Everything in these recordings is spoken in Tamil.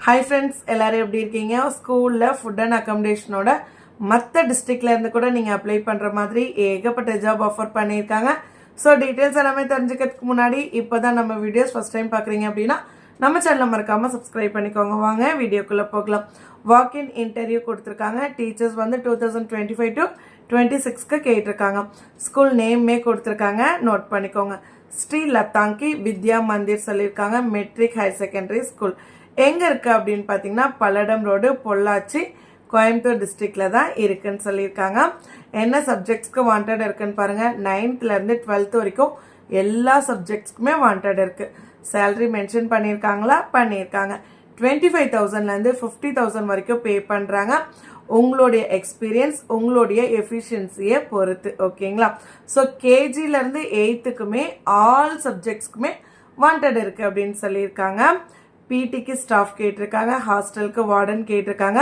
ஹாய் ஃப்ரெண்ட்ஸ், எல்லாரும் எப்படி இருக்கீங்க? ஸ்கூலில் ஃபுட் அண்ட் அக்காமடேஷனோட மற்ற டிஸ்ட்ரிக்ட்ல இருந்து கூட நீங்கள் அப்ளை பண்ணுற மாதிரி ஏகப்பட்ட ஜாப் ஆஃபர் பண்ணியிருக்காங்க. ஸோ டீட்டெயில்ஸ் எல்லாமே தெரிஞ்சுக்கிறதுக்கு முன்னாடி இப்போ தான் நம்ம வீடியோஸ் ஃபஸ்ட் டைம் பார்க்குறீங்க அப்படின்னா நம்ம சேனலை மறக்காமல் சப்ஸ்கிரைப் பண்ணிக்கோங்க. வாங்க வீடியோக்குள்ளே போகலாம். வாக்இன் இன்டர்வியூ கொடுத்துருக்காங்க. டீச்சர்ஸ் வந்து 2025 to 26க்கு கேட்டிருக்காங்க. ஸ்கூல் நேமே கொடுத்துருக்காங்க, நோட் பண்ணிக்கோங்க. ஸ்ரீ லத்தாங்கி வித்யா மந்திர் சொல்லியிருக்காங்க. மெட்ரிக் ஹையர் செகண்டரி ஸ்கூல் எங்கே இருக்குது அப்படின்னு பார்த்தீங்கன்னா பல்லடம் ரோடு, பொள்ளாச்சி, கோயம்புத்தூர் டிஸ்ட்ரிக்டில் தான் இருக்குன்னு சொல்லியிருக்காங்க. என்ன சப்ஜெக்ட்ஸ்க்கு வாண்டட் இருக்குன்னு பாருங்கள். 9th-லேருந்து 12th வரைக்கும் எல்லா சப்ஜெக்ட்ஸ்க்குமே வாண்டட் இருக்குது. சேலரி மென்ஷன் பண்ணியிருக்காங்க. 25,000லேருந்து 50,000 வரைக்கும் பே பண்ணுறாங்க. உங்களுடைய எக்ஸ்பீரியன்ஸ், உங்களுடைய எஃபிஷியன்சியை பொறுத்து. ஓகேங்களா? ஸோ கேஜிலேருந்து 8th-க்குமே ஆல் சப்ஜெக்ட்ஸ்க்குமே வாண்டட் இருக்குது அப்படின்னு சொல்லியிருக்காங்க. பிடிக்கு ஸ்டாஃப் கேட்டிருக்காங்க. ஹாஸ்டலுக்கு வார்டன் கேட்டிருக்காங்க.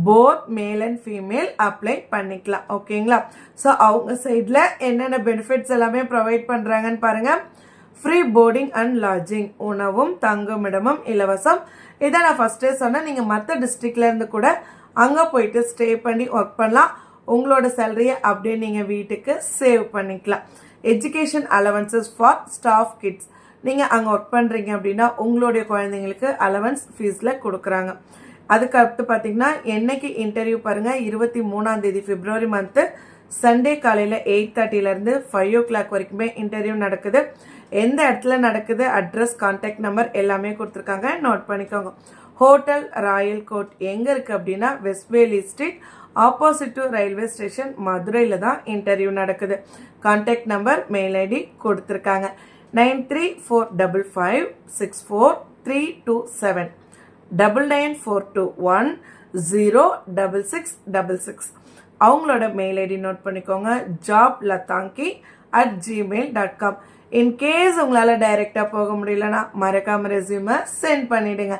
Both male and female apply பண்ணிக்கலாம். ஓகேங்களா? ஸோ அவங்க சைடில் என்னென்ன பெனிஃபிட்ஸ் எல்லாமே ப்ரொவைட் பண்ணுறாங்கன்னு பாருங்கள். ஃப்ரீ போர்டிங் அண்ட் லாட்ஜிங், உணவும் தங்குமிடமும் இலவசம். இதை நான் ஃபஸ்ட்டே சொன்னேன். நீங்கள் மற்ற டிஸ்ட்ரிக்ட்லேருந்து கூட அங்கே போயிட்டு ஸ்டே பண்ணி ஒர்க் பண்ணலாம். உங்களோட சேலரியை அப்படியே நீங்கள் வீட்டுக்கு சேவ் பண்ணிக்கலாம். Education allowances for staff kids, நீங்கள் அங்கே ஒர்க் பண்ணுறீங்க அப்படின்னா உங்களுடைய குழந்தைங்களுக்கு அலவன்ஸ் ஃபீஸில் கொடுக்குறாங்க. அதுக்கு அடுத்து பார்த்தீங்கன்னா என்னைக்கு இன்டர்வியூ பாருங்கள். 23 பிப்ரவரி மந்த்து சண்டே காலையில் 8:30லேருந்து 5 o'clock வரைக்குமே இன்டர்வியூ நடக்குது. எந்த இடத்துல நடக்குது, அட்ரஸ், கான்டாக்ட் நம்பர் எல்லாமே கொடுத்துருக்காங்க, நோட் பண்ணிக்கோங்க. ஹோட்டல் ராயல் கோர்ட் எங்கே இருக்குது அப்படின்னா West Valley street, opposite to railway station, மதுரையில் தான் இன்டர்வியூ நடக்குது. கான்டாக்ட் நம்பர், மெயில் ஐடி கொடுத்துருக்காங்க. 9345564327 9942106666. அவங்களோட மெயில் ஐடி நோட் பண்ணிக்கோங்க. joblatanki@gmail.com. இன்கேஸ் உங்களால் டைரெக்டாக போக முடியலன்னா மறக்காம ரெஸ்யூமை சென்ட் பண்ணிடுங்க.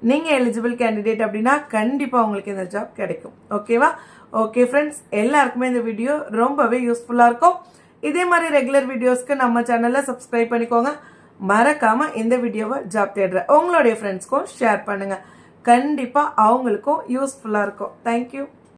நீங்கள் எலிஜிபிள் கேண்டிடேட் அப்படின்னா கண்டிப்பாக உங்களுக்கு இந்த ஜாப் கிடைக்கும். ஓகேவா? ஓகே ஃப்ரெண்ட்ஸ், எல்லாருக்குமே இந்த வீடியோ ரொம்பவே யூஸ்ஃபுல்லாக இருக்கும். இதே மாதிரி ரெகுலர் வீடியோஸ்க்கு நம்ம சேனலை சப்ஸ்கிரைப் பண்ணிக்கோங்க. மறக்காமல் இந்த வீடியோவை ஜாப் தேடுற உங்களுடைய ஃப்ரெண்ட்ஸ்க்கும் ஷேர் பண்ணுங்கள். கண்டிப்பாக அவங்களுக்கும் யூஸ்ஃபுல்லாக இருக்கும். தேங்க்யூ.